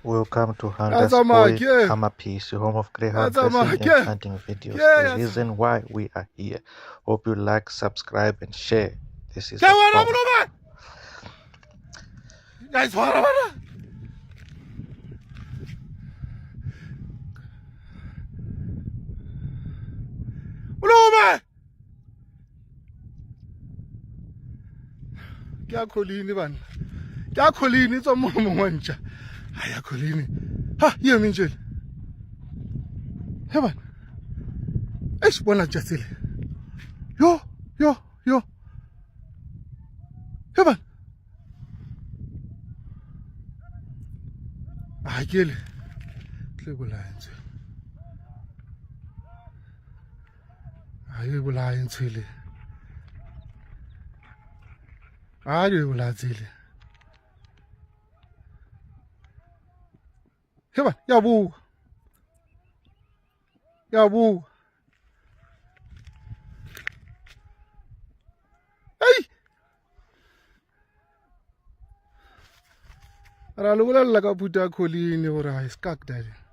Welcome to Amaphisi, home of greyhound racing and hunting videos. The reason why we are here. Hope you like, subscribe, and share. This is a Kya kholini bana kya kholini tsa mo wa ntja aya kholini ha ye minjele he bana eish bona jatsile yo he bana akele tle bolaentse ayi bolaentse Aye ulazile. Heba, yabu. Hey. Ara lugula laga puta kholini ora iskak dali.